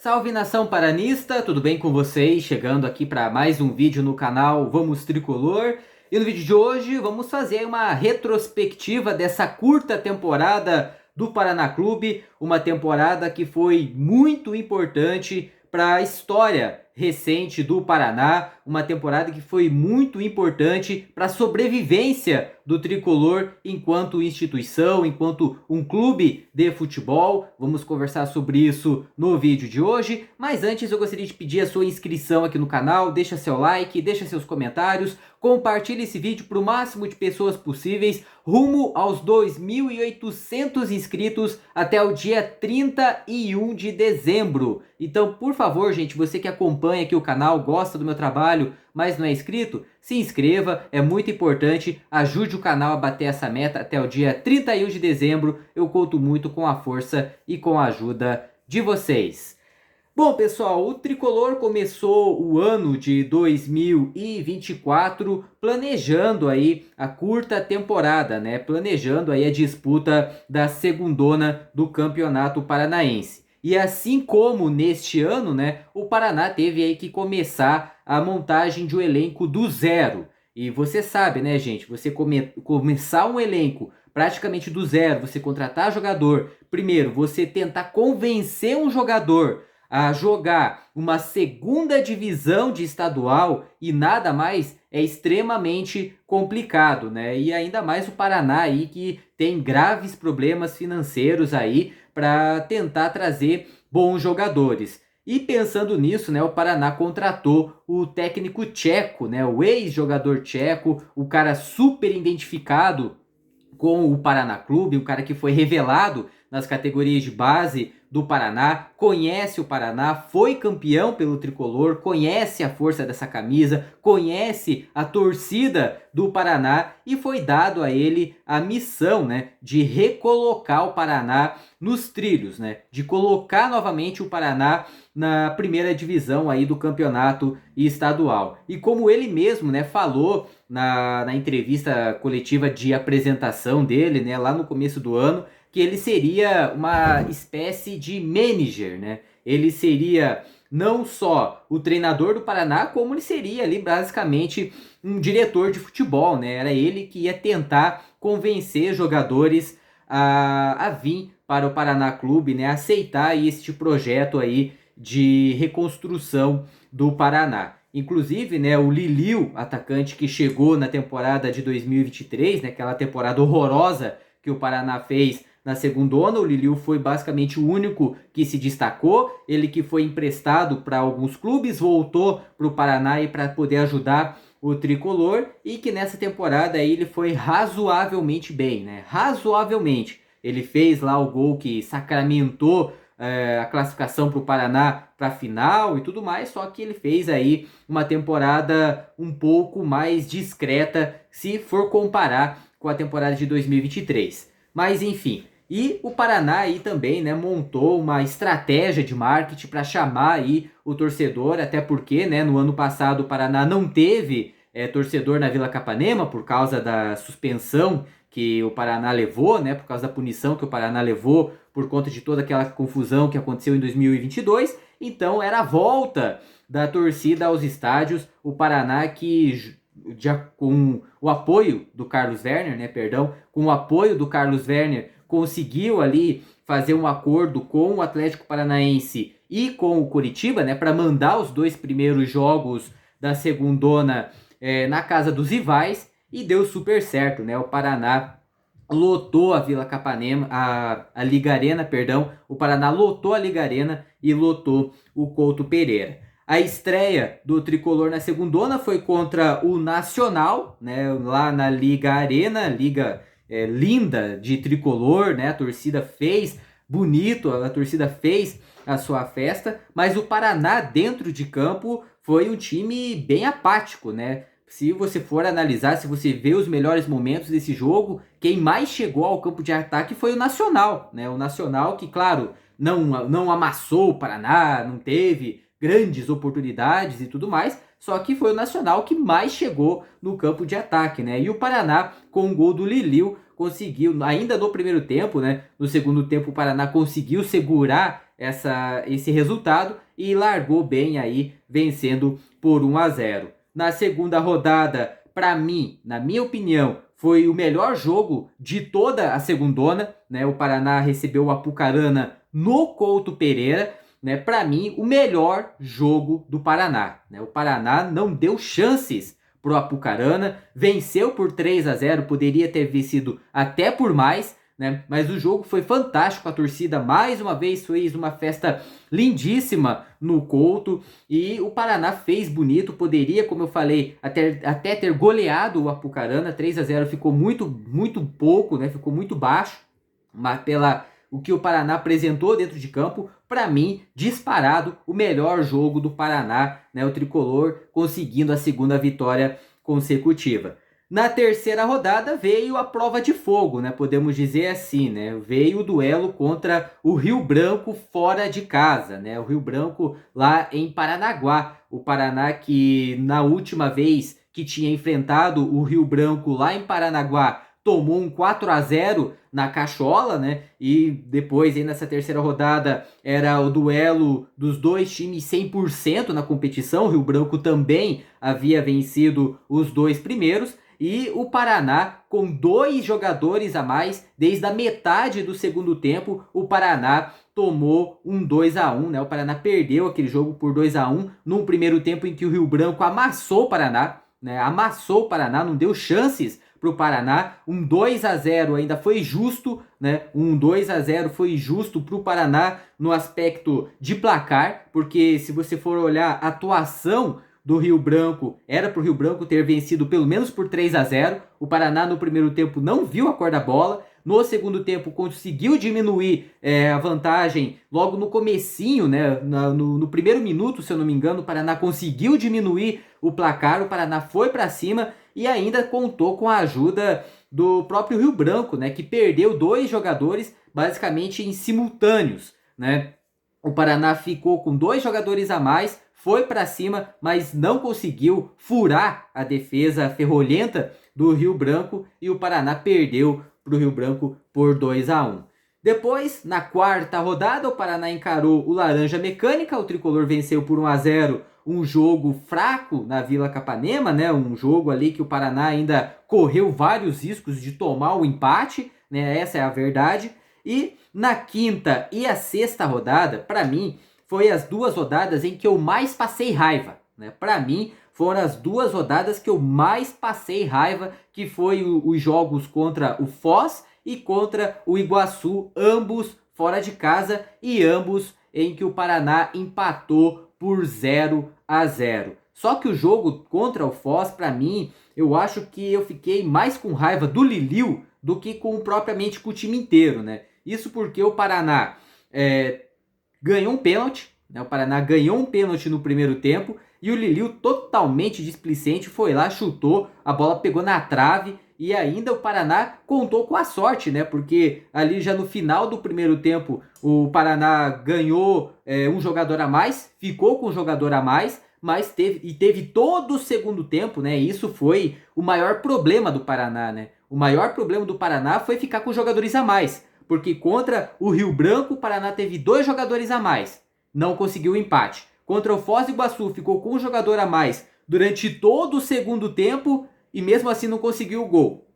Salve nação paranista, tudo bem com vocês? Chegando aqui para mais um vídeo no canal Vamos Tricolor. E no vídeo de hoje vamos fazer uma retrospectiva dessa curta temporada do Paraná Clube, uma temporada que foi muito importante para a história recente do Paraná, uma temporada que foi muito importante para a sobrevivência do Tricolor enquanto instituição, enquanto um clube de futebol. Vamos conversar sobre isso no vídeo de hoje, mas antes eu gostaria de pedir a sua inscrição aqui no canal, deixa seu like, deixa seus comentários, compartilhe esse vídeo para o máximo de pessoas possíveis, rumo aos 2.800 inscritos até o dia 31 de dezembro. Então, por favor, gente, você que acompanha aqui o canal, gosta do meu trabalho, mas não é inscrito, se inscreva, é muito importante, ajude o canal a bater essa meta até o dia 31 de dezembro, eu conto muito com a força e com a ajuda de vocês. Bom, pessoal, o Tricolor começou o ano de 2024 planejando aí a curta temporada, né? Planejando aí a disputa da segundona do Campeonato Paranaense. E assim como neste ano, né, o Paraná teve aí que começar a montagem de um elenco do zero. E você sabe, né, gente, você começar um elenco praticamente do zero, você contratar jogador, primeiro, você tentar convencer um jogador a jogar uma segunda divisão de estadual e nada mais é extremamente complicado, né? E ainda mais o Paraná aí que tem graves problemas financeiros aí para tentar trazer bons jogadores. E pensando nisso, né, o Paraná contratou o técnico tcheco, né, o ex-jogador tcheco, o cara super identificado com o Paraná Clube, um cara que foi revelado nas categorias de base do Paraná, conhece o Paraná, foi campeão pelo Tricolor, conhece a força dessa camisa, conhece a torcida do Paraná e foi dado a ele a missão, né, de recolocar o Paraná nos trilhos, né, de colocar novamente o Paraná na primeira divisão aí do campeonato estadual. E como ele mesmo, né, falou na entrevista coletiva de apresentação dele, né, lá no começo do ano, que ele seria uma espécie de manager, né? Ele seria não só o treinador do Paraná, como ele seria ali basicamente um diretor de futebol, né? Era ele que ia tentar convencer jogadores a vir para o Paraná Clube, né? Aceitar este projeto aí de reconstrução do Paraná. Inclusive, né, o Liliu, atacante que chegou na temporada de 2023, né, aquela temporada horrorosa que o Paraná fez na segundona, o Liliu foi basicamente o único que se destacou, ele que foi emprestado para alguns clubes, voltou para o Paraná e para poder ajudar o Tricolor, e que nessa temporada aí ele foi razoavelmente bem, né? Razoavelmente. Ele fez lá o gol que sacramentou a classificação para o Paraná para a final e tudo mais, só que ele fez aí uma temporada um pouco mais discreta se for comparar com a temporada de 2023. Mas enfim, e o Paraná aí também, né, montou uma estratégia de marketing para chamar aí o torcedor, até porque, né, no ano passado o Paraná não teve torcedor na Vila Capanema por causa da suspensão que o Paraná levou, né, por causa da punição que o Paraná levou por conta de toda aquela confusão que aconteceu em 2022. Então era a volta da torcida aos estádios, o Paraná que já com o apoio do Carlos Werner, né, perdão, com o apoio do Carlos Werner, conseguiu ali fazer um acordo com o Atlético Paranaense e com o Coritiba, né, para mandar os dois primeiros jogos da segundona na casa dos rivais, e deu super certo, né? O Paraná lotou a Vila Capanema, a Liga Arena, perdão, o Paraná lotou a Liga Arena e lotou o Couto Pereira. A estreia do Tricolor na segundona foi contra o Nacional, né, lá na Liga Arena, liga linda de Tricolor, né, a torcida fez bonito, a torcida fez a sua festa, mas o Paraná dentro de campo foi um time bem apático, né? Se você for analisar, se você ver os melhores momentos desse jogo, quem mais chegou ao campo de ataque foi o Nacional, né? O Nacional que, claro, não amassou o Paraná, não teve grandes oportunidades e tudo mais, só que foi o Nacional que mais chegou no campo de ataque, né? E o Paraná, com o gol do Liliu, conseguiu, ainda no primeiro tempo, né? No segundo tempo o Paraná conseguiu segurar esse resultado e largou bem aí, vencendo por 1-0. Na segunda rodada, para mim, na minha opinião, foi o melhor jogo de toda a segundona, né? O Paraná recebeu o Apucarana no Couto Pereira, né? Para mim, o melhor jogo do Paraná, né? O Paraná não deu chances pro Apucarana, venceu por 3-0, poderia ter vencido até por mais, né? Mas o jogo foi fantástico, a torcida mais uma vez fez uma festa lindíssima no Couto e o Paraná fez bonito, poderia, como eu falei, até ter goleado o Apucarana. 3-0 ficou muito pouco, né? Ficou muito baixo, mas pela o que o Paraná apresentou dentro de campo, para mim, disparado o melhor jogo do Paraná, né? O tricolor conseguindo a segunda vitória consecutiva. Na terceira rodada veio a prova de fogo, né? Podemos dizer assim, né? Veio o duelo contra o Rio Branco fora de casa, né? O Rio Branco lá em Paranaguá. O Paraná que na última vez que tinha enfrentado o Rio Branco lá em Paranaguá tomou um 4-0 na Cachola, né? E depois aí nessa terceira rodada era o duelo dos dois times 100% na competição. O Rio Branco também havia vencido os dois primeiros. E o Paraná, com 2 jogadores a mais, desde a metade do segundo tempo, o Paraná tomou um 2-1, né? O Paraná perdeu aquele jogo por 2-1, num primeiro tempo em que o Rio Branco amassou o Paraná, né? Amassou o Paraná, não deu chances para o Paraná. Um 2-0 ainda foi justo, né? Um 2-0 foi justo para o Paraná no aspecto de placar, porque se você for olhar a atuação do Rio Branco, era para o Rio Branco ter vencido pelo menos por 3-0. O Paraná no primeiro tempo não viu a cor da bola. No segundo tempo conseguiu diminuir a vantagem logo no comecinho, né? No primeiro minuto, se eu não me engano, o Paraná conseguiu diminuir o placar. O Paraná foi para cima e ainda contou com a ajuda do próprio Rio Branco, né? Que perdeu 2 jogadores basicamente em simultâneos, né? O Paraná ficou com 2 jogadores a mais, foi para cima, mas não conseguiu furar a defesa ferrolhenta do Rio Branco e o Paraná perdeu para o Rio Branco por 2-1. Depois, na quarta rodada, o Paraná encarou o Laranja Mecânica, o tricolor venceu por 1-0, um jogo fraco na Vila Capanema, né? Um jogo ali que o Paraná ainda correu vários riscos de tomar o empate, né? Essa é a verdade. E na quinta e a sexta rodada, para mim, foi as 2 rodadas em que eu mais passei raiva, né? Para mim, foram as 2 rodadas que eu mais passei raiva, que foi os jogos contra o Foz e contra o Iguaçu, ambos fora de casa e ambos em que o Paraná empatou por 0-0. Só que o jogo contra o Foz, para mim, eu acho que eu fiquei mais com raiva do Liliu do que propriamente com o time inteiro, né? Isso porque o Paraná ganhou um pênalti, né? O Paraná ganhou um pênalti no primeiro tempo e o Liliu, totalmente displicente, foi lá, chutou, a bola pegou na trave e ainda o Paraná contou com a sorte, né? Porque ali já no final do primeiro tempo o Paraná ganhou um jogador a mais, ficou com um jogador a mais, mas teve todo o segundo tempo, né? Isso foi o maior problema do Paraná, né? O maior problema do Paraná foi ficar com jogadores a mais. Porque contra o Rio Branco, o Paraná teve 2 jogadores a mais. Não conseguiu o empate. Contra o Foz do Iguaçu, ficou com um jogador a mais durante todo o segundo tempo e mesmo assim não conseguiu o gol.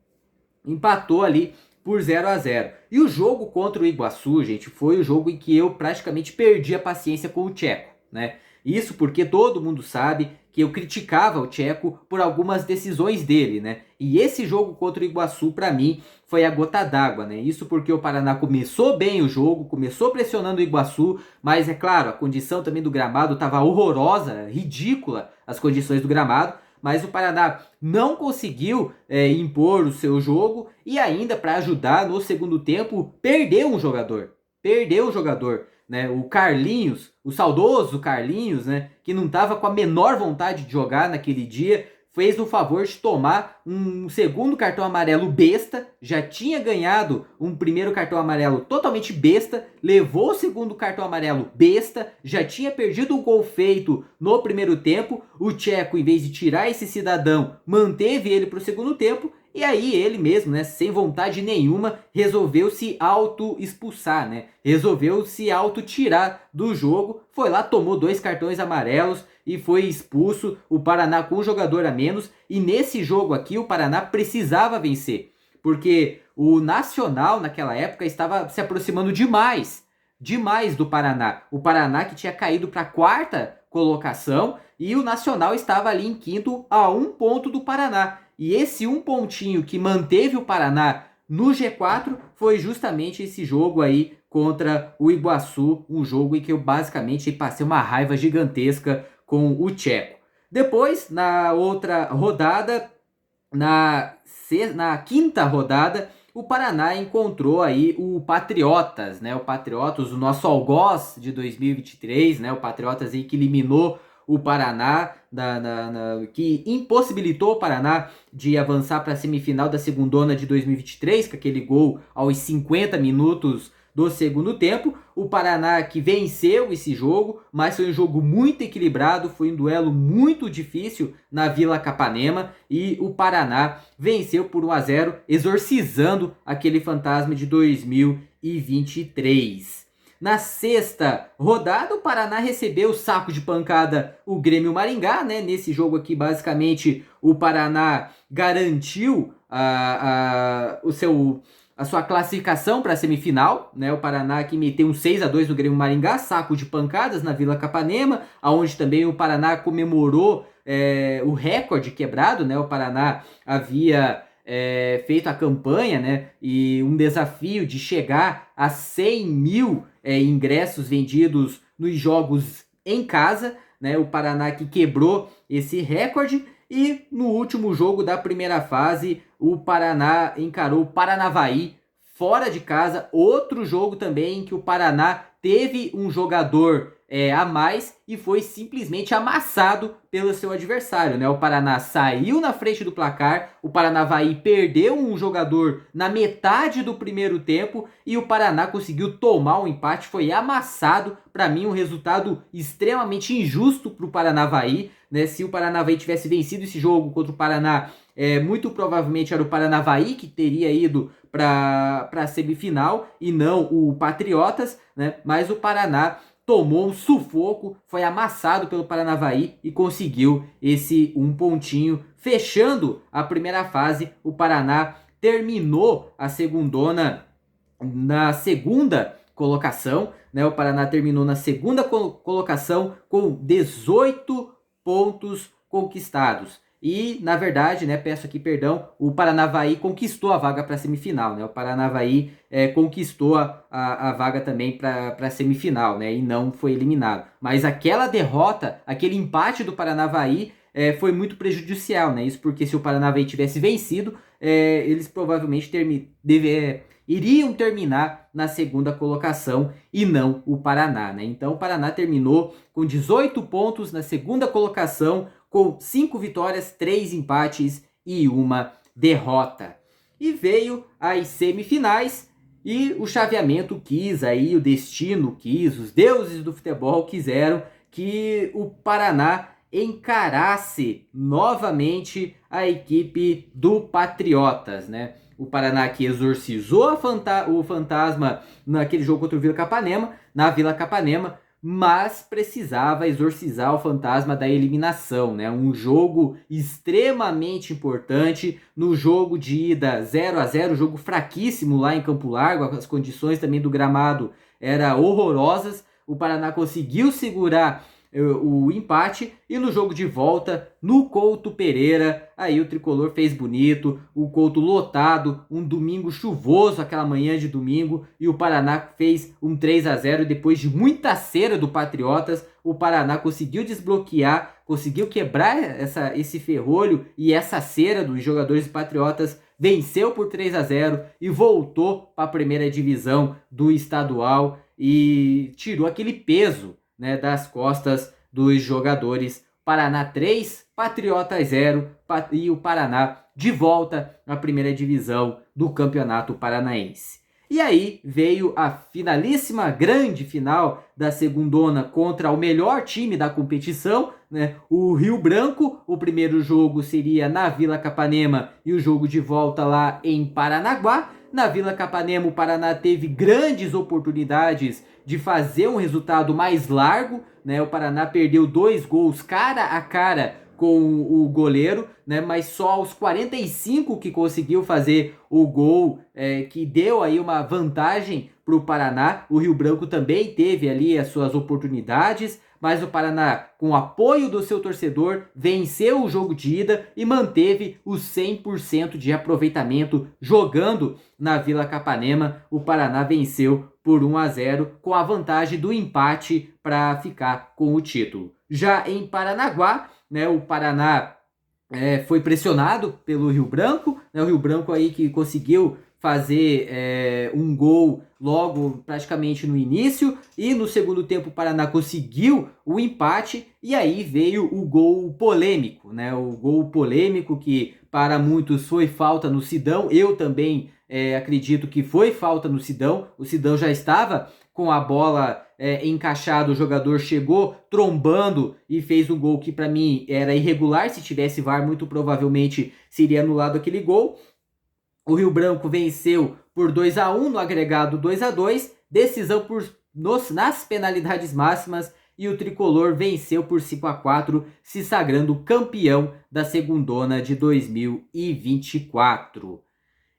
Empatou ali por 0-0. E o jogo contra o Iguaçu, gente, foi o jogo em que eu praticamente perdi a paciência com o Tcheco, né? Isso porque todo mundo sabe que eu criticava o Tcheco por algumas decisões dele, né? E esse jogo contra o Iguaçu, para mim, foi a gota d'água, né? Isso porque o Paraná começou bem o jogo, começou pressionando o Iguaçu, mas é claro, a condição também do gramado estava horrorosa, ridícula as condições do gramado, mas o Paraná não conseguiu impor o seu jogo e ainda para ajudar no segundo tempo, perdeu um jogador. Né? O Carlinhos, o saudoso Carlinhos, né? Que não estava com a menor vontade de jogar naquele dia, fez o favor de tomar um segundo cartão amarelo besta, já tinha ganhado um primeiro cartão amarelo totalmente besta, levou o segundo cartão amarelo besta, já tinha perdido o gol feito no primeiro tempo, o Tcheco, em vez de tirar esse cidadão, manteve ele para o segundo tempo E aí ele mesmo, né, sem vontade nenhuma, resolveu se auto-expulsar, né? Resolveu se auto-tirar do jogo, foi lá, tomou 2 cartões amarelos e foi expulso. O Paraná com um jogador a menos. E nesse jogo aqui o Paraná precisava vencer, porque o Nacional naquela época estava se aproximando demais do Paraná. O Paraná que tinha caído para a 4ª colocação e o Nacional estava ali em 5º a 1 ponto do Paraná. E esse 1 pontinho que manteve o Paraná no G4 foi justamente esse jogo aí contra o Iguaçu, um jogo em que eu basicamente passei uma raiva gigantesca com o Tcheco. Depois, na outra rodada, na 5ª rodada, o Paraná encontrou aí o Patriotas, né? O Patriotas, o nosso algoz de 2023, né? O Patriotas aí que eliminou o Paraná, que impossibilitou o Paraná de avançar para a semifinal da segundona de 2023, com aquele gol aos 50 minutos do segundo tempo. O Paraná que venceu esse jogo, mas foi um jogo muito equilibrado, foi um duelo muito difícil na Vila Capanema e o Paraná venceu por 1-0, exorcizando aquele fantasma de 2023. Na 6ª rodada, o Paraná recebeu o saco de pancada o Grêmio Maringá, né? Nesse jogo aqui, basicamente, o Paraná garantiu a sua classificação para a semifinal, né? O Paraná que meteu um 6-2 no Grêmio Maringá, saco de pancadas na Vila Capanema, aonde também o Paraná comemorou o recorde quebrado, né? O Paraná havia feito a campanha, né, e um desafio de chegar a 100 mil ingressos vendidos nos jogos em casa, né? O Paraná que quebrou esse recorde. E no último jogo da primeira fase, o Paraná encarou o Paranavaí fora de casa. Outro jogo também em que o Paraná teve um jogador a mais e foi simplesmente amassado pelo seu adversário, né? O Paraná saiu na frente do placar, o Paranavaí perdeu um jogador na metade do primeiro tempo e o Paraná conseguiu tomar um empate, foi amassado. Para mim, um resultado extremamente injusto para o Paranavaí, né? Se o Paranavaí tivesse vencido esse jogo contra o Paraná, muito provavelmente era o Paranavaí que teria ido para a semifinal e não o Patriotas, né? Mas o Paraná tomou um sufoco, foi amassado pelo Paranavaí e conseguiu esse 1 pontinho. Fechando a primeira fase, o Paraná terminou a segundona na 2ª colocação, né? O Paraná terminou na 2ª colocação com 18 pontos conquistados. E, na verdade, né, peço aqui perdão, o Paranavaí conquistou a vaga para a semifinal, né? O Paranavaí conquistou a vaga também para a semifinal, né? E não foi eliminado. Mas aquela derrota, aquele empate do Paranavaí foi muito prejudicial, né? Isso porque se o Paranavaí tivesse vencido, eles provavelmente iriam terminar na 2ª colocação e não o Paraná, né? Então o Paraná terminou com 18 pontos na 2ª colocação, com 5 vitórias, 3 empates e 1 derrota. E veio as semifinais e o chaveamento quis aí, o destino quis, os deuses do futebol quiseram que o Paraná encarasse novamente a equipe do Patriotas, né? O Paraná que exorcizou o fantasma naquele jogo contra o Vila Capanema, na Vila Capanema, mas precisava exorcizar o fantasma da eliminação, né? Um jogo extremamente importante. No jogo de ida 0-0, jogo fraquíssimo lá em Campo Largo, as condições também do gramado eram horrorosas. O Paraná conseguiu segurar o empate e no jogo de volta, no Couto Pereira, aí o tricolor fez bonito, o Couto lotado, um domingo chuvoso, aquela manhã de domingo, e o Paraná fez um 3-0 depois de muita cera do Patriotas. O Paraná conseguiu desbloquear, conseguiu quebrar esse ferrolho e essa cera dos jogadores Patriotas, venceu por 3-0 e voltou para a primeira divisão do estadual e tirou aquele peso, né, das costas dos jogadores. Paraná 3, Patriotas 0 e o Paraná de volta à primeira divisão do Campeonato Paranaense. E aí veio a finalíssima, grande final da segundona contra o melhor time da competição, né? O Rio Branco. O primeiro jogo seria na Vila Capanema e o jogo de volta lá em Paranaguá. Na Vila Capanema, o Paraná teve grandes oportunidades de fazer um resultado mais largo, né? O Paraná perdeu 2 gols cara a cara com o goleiro, né? Mas só aos 45 que conseguiu fazer o gol que deu aí uma vantagem para o Paraná. O Rio Branco também teve ali as suas oportunidades, mas o Paraná, com o apoio do seu torcedor, venceu o jogo de ida e manteve o 100% de aproveitamento jogando na Vila Capanema. O Paraná venceu por 1-0 com a vantagem do empate para ficar com o título. Já em Paranaguá, né, o Paraná foi pressionado pelo Rio Branco, né, o Rio Branco aí que conseguiu fazer um gol logo praticamente no início, e no segundo tempo o Paraná conseguiu o empate, e aí veio o gol polêmico, né? O gol polêmico que para muitos foi falta no Sidão. Eu também acredito que foi falta no Sidão. O Sidão já estava com a bola encaixada, o jogador chegou trombando e fez um gol que para mim era irregular. Se tivesse VAR, muito provavelmente seria anulado aquele gol. O Rio Branco venceu por 2-1 no agregado 2-2, decisão nas penalidades máximas, e o Tricolor venceu por 5-4, se sagrando campeão da segundona de 2024.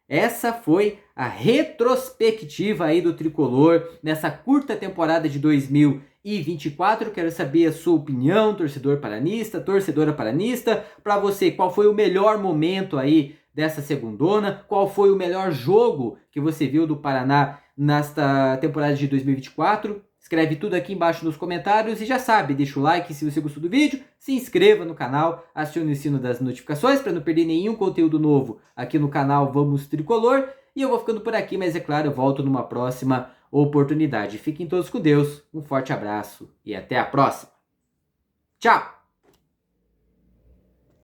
Essa foi a retrospectiva aí do Tricolor nessa curta temporada de 2024. Quero saber a sua opinião, torcedor paranista, torcedora paranista. Para você, qual foi o melhor momento aí dessa segundona? Qual foi o melhor jogo que você viu do Paraná nesta temporada de 2024? Escreve tudo aqui embaixo nos comentários e já sabe, deixa o like se você gostou do vídeo, se inscreva no canal, acione o sino das notificações para não perder nenhum conteúdo novo aqui no canal Vamos Tricolor. E eu vou ficando por aqui, mas é claro, eu volto numa próxima oportunidade. Fiquem todos com Deus, um forte abraço e até a próxima. Tchau!